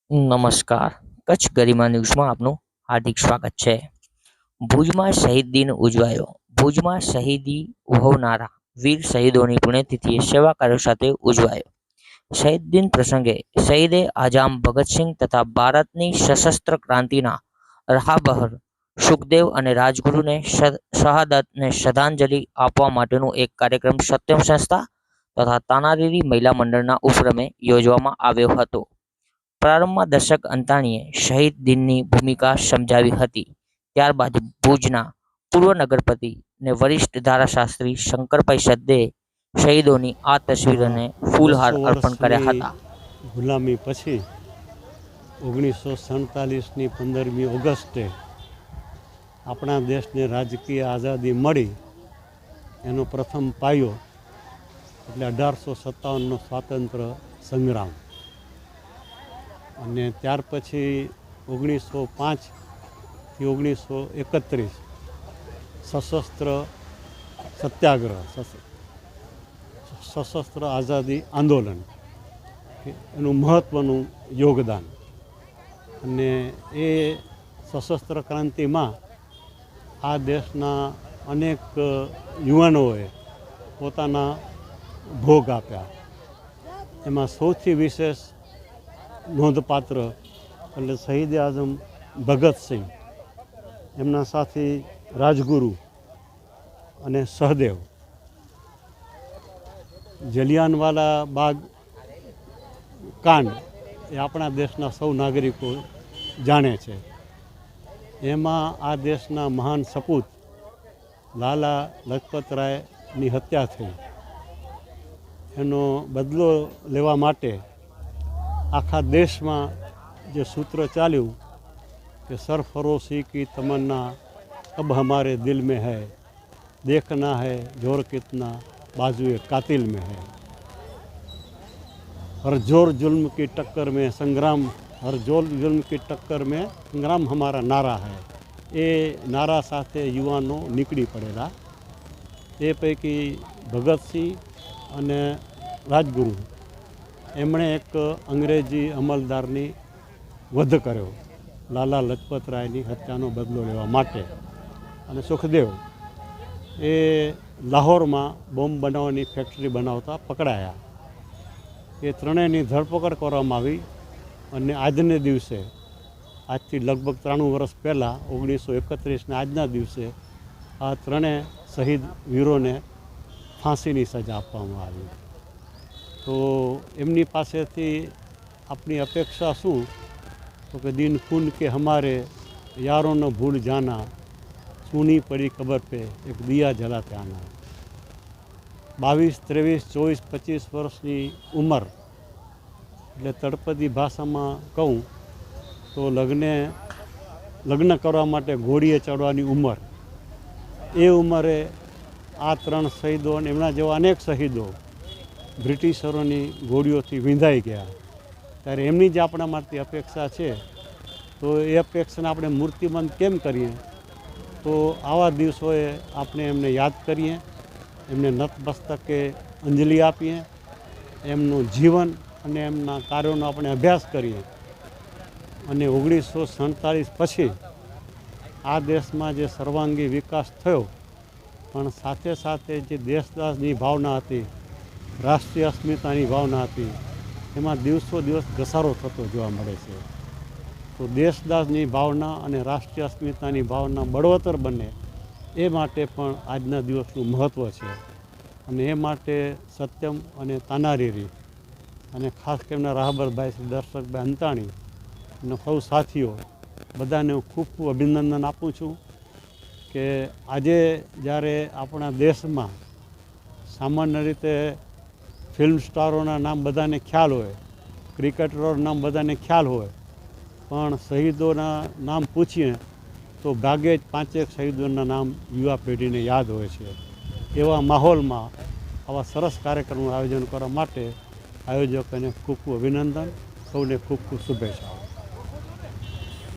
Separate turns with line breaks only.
નમસ્કાર. કચ્છ ગરિમા ન્યૂઝમાં આપનું હાર્દિક સ્વાગત છે. ભુજમાં શહીદ દિન ઉજવાયો. ભુજમાં શહીદી વહોરનારા વીર શહીદોની પુણ્યતિથિએ સેવા કાર્યો સાથે ઉજવાયો. શહીદ દિન પ્રસંગે શહીદે આઝમ ભગતસિંહ તથા ભારતની સશસ્ત્ર ક્રાંતિના રાહબર સુખદેવ અને રાજગુરુને શહાદતને શ્રદ્ધાંજલિ આપવા માટેનો એક કાર્યક્રમ સત્યમ સંસ્થા તથા તાનારીરી મહિલા મંડળના ઉપક્રમે યોજવામાં આવ્યો હતો. પ્રારંભમાં દર્શક અંતાણીએ શહીદ દિનની ભૂમિકા સમજાવી હતી. ત્યારબાદ ભુજના પૂર્વ નગરપતિ ને વરિષ્ઠ ધારાશાસ્ત્રી શંકરભાઈ સદ્દે શહીદોની આ તસવીરોને ફૂલહાર અર્પણ કર્યા હતા.
ગુલામી પછી 1947ની 15મી ઓગસ્ટે આપણા દેશને રાજકીય આઝાદી મળી. એનો પ્રથમ પાયો એટલે 1857નો સ્વાતંત્ર્ય સંગ્રામ. અને ત્યાર પછી 1905થી 1931 સશસ્ત્ર સત્યાગ્રહ, સશસ્ત્ર આઝાદી આંદોલન, એનું મહત્ત્વનું યોગદાન. અને એ સશસ્ત્ર ક્રાંતિમાં આ દેશના અનેક યુવાનોએ પોતાના ભોગ આપ્યા. એમાં સૌથી વિશેષ નોંધપાત્ર એટલે શહીદ આઝમ ભગતસિંહ, એમના સાથી રાજગુરુ અને સહદેવ. જલિયાનવાલા બાગ કાંડ એ આપણા દેશના સૌ નાગરિકો જાણે છે. એમાં આ દેશના મહાન સપૂત લાલા લજપતરાયની હત્યા થઈ. એનો બદલો લેવા માટે આખા દેશમાં જે સૂત્ર ચાલ્યું કે સરફરોશી કી તમન્ના અબ હમારે દિલ में है, देखना है जोर कितना बाजुए कातिल में है, हर जोर जुल्म की टक्कर में संग्राम, हर जोर जुल्म की टक्कर में संग्राम हमारा नारा है. એ નારા સાથે યુવાનો નીકળી પડેલા. એ પૈકી ભગતસિંહ અને રાજગુરુ એમણે એક અંગ્રેજી અમલદારની વધ કર્યો લાલા લજપતરાયની હત્યાનો બદલો લેવા માટે. અને સુખદેવ એ લાહોરમાં બોમ્બ બનાવવાની ફેક્ટરી બનાવતા પકડાયા. એ ત્રણેયની ધરપકડ કરવામાં આવી. અને આજને દિવસે, આજથી લગભગ 93 વર્ષ પહેલાં 1931ના આજના દિવસે આ ત્રણેય શહીદ વીરોને ફાંસીની સજા આપવામાં આવી. તો એમની પાસેથી આપણી અપેક્ષા શું? તો કે દિન ખૂન કે હમારે યારો ન ભૂલ જાના, સૂની પડી કબર પે એક દિયા જલાતે આના. 22, 23, 24, 25 વર્ષની ઉંમર, એટલે તળપદી ભાષામાં કહું તો લગ્ન કરવા માટે ઘોડીએ ચડવાની ઉંમર. એ ઉંમરે આ ત્રણ શહીદો અને એમના જેવા અનેક શહીદો બ્રિટિશરોની ગોળીઓથી વિંધાઈ ગયા. ત્યારે એમની જે આપણા માટે અપેક્ષા છે, તો એ અપેક્ષાને આપણે મૂર્તિમંત કેમ કરીએ? તો આવા દિવસોએ આપણે એમને યાદ કરીએ, એમને નતમસ્તકે અંજલિ આપીએ, એમનું જીવન અને એમના કાર્યોનો આપણે અભ્યાસ કરીએ. અને 1947 પછી આ દેશમાં જે સર્વાંગી વિકાસ થયો, પણ સાથે સાથે જે દેશદાસની ભાવના હતી, રાષ્ટ્રીય અસ્મિતાની ભાવના હતી, એમાં દિવસો દિવસ ઘસારો થતો જોવા મળે છે. તો દેશદાસની ભાવના અને રાષ્ટ્રીય અસ્મિતાની ભાવના બળવત્તર બને એ માટે પણ આજના દિવસનું મહત્ત્વ છે. અને એ માટે સત્યમ અને તાનારીરી અને ખાસ કરીને રાહબરભાઈ શ્રી દર્શકભાઈ અંતાણી અને સૌ સાથીઓ બધાને હું ખૂબ ખૂબ અભિનંદન આપું છું કે આજે જ્યારે આપણા દેશમાં સામાન્ય રીતે ફિલ્મ સ્ટારોના નામ બધાને ખ્યાલ હોય, ક્રિકેટરોના નામ બધાને ખ્યાલ હોય, પણ શહીદોના નામ પૂછીએ તો ભાગે જ 5-1 શહીદોના નામ યુવા પેઢીને યાદ હોય છે. એવા માહોલમાં આવા સરસ કાર્યક્રમનું આયોજન કરવા માટે આયોજકોને ખૂબ ખૂબ અભિનંદન, સૌને ખૂબ ખૂબ શુભેચ્છાઓ.